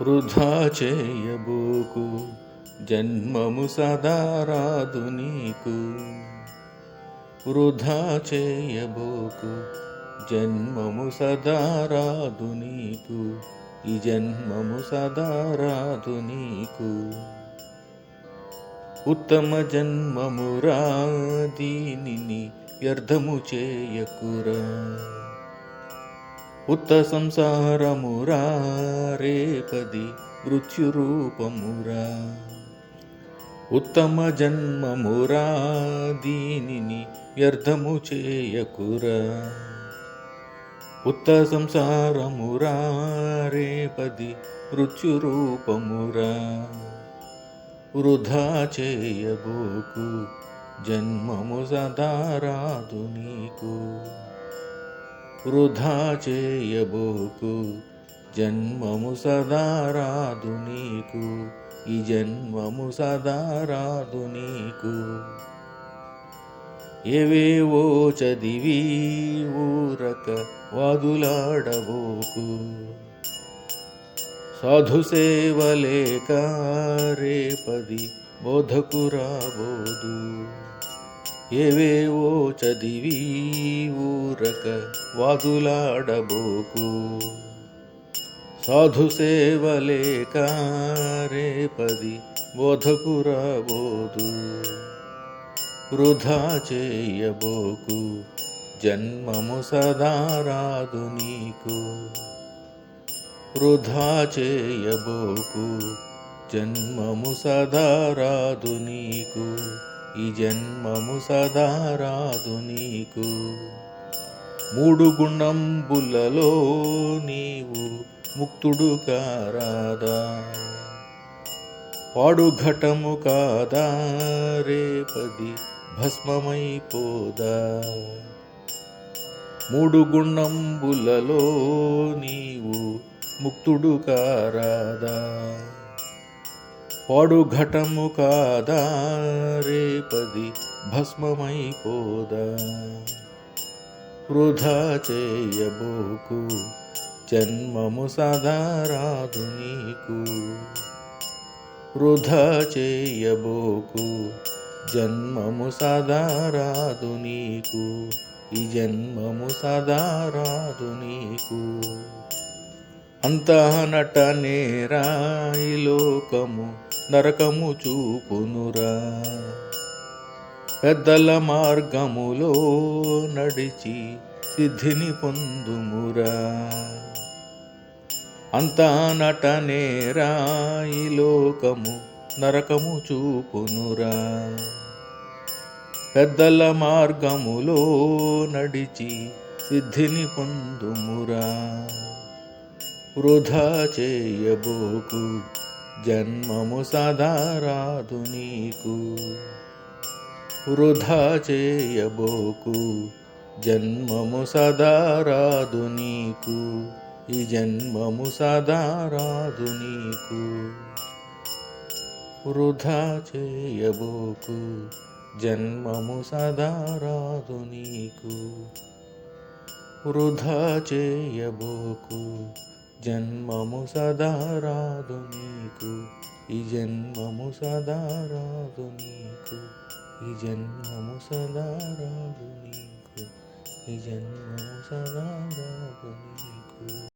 వృధా చేయబోకు జన్మము సదా రాదు నీకు. వృధా చేయబోకు జన్మము సదా రాదు నీకు. ఈ జన్మము సదా రాదు నీకు. ఉత్తమ జన్మమురా దీనిని వ్యర్థము చేయకురా. ఉత్త సంసారమురా రేపది మృత్యురూపమురా. ఉత్తమ జన్మమురా దీనిని వ్యర్థము చేయకురా. ఉత్త సంసారమురా రేపది మృత్యురూపమురా. వృధా చేయబోకు జన్మము సదా రాదు నీకు. వృధా చేయబోకు జన్మము సదా రాదు నీకు. ఈ జన్మము సదా రాదు నీకు. ఏవేవో చదివి ఊరక వాదులాడబోకు. సాధు సేవలేక రేపది బోధకు రాబోదు. ఏవేవో చదివి ఊరక వాదులాడబోకు. సాధు సేవలేక రేపది బోధకు రాబోదు. వృధా చేయబోకు జన్మము సదా రాదు నీకు. వృధా చేయబోకు జన్మము సదా రాదు నీకు. ఈ జన్మము సదా రాదు నీకు. మూడు గుణంబులలో నీవు ముక్తుడు కారాదా. పాడు ఘటము కాదా రేపది భస్మమైపోదా. మూడు గుణంబులలో నీవు ముక్తుడు కారాదా. పాడు ఘటము కాదా రేపది భస్మమైపోదా. వృధా చేయబోకు జన్మము సదా రాదు నీకు. వృధా చేయబోకు జన్మము సదా రాదు నీకు. ఈ జన్మము సదా రాదు నీకు. అంతా నటనేరా ఈ లోకము నరకము చూపునురా. పెద్దల మార్గములో నడిచి సిద్ధిని పొందుమురా. అంతా నటనేరా ఈ లోకము నరకము చూపునురా. పెద్దల మార్గములో నడిచి సిద్ధిని పొందుమురా. వృధా చేయబోకు జన్మము సదా రాదు నీకు. వృధా చేయబోకు జన్మము సదా రాదు నీకు. ఈ జన్మము సదా రాదు నీకు. వృధా చేయబోకు జన్మము సదా రాదు నీకు. వృధా చేయబోకు జన్మము సదా రాదు నీకు. ఈ జన్మము సదా రాదు నీకు. ఈ జన్మము సదా రాదు నీకు. ఈ జన్మము సదా రాదు నీకు.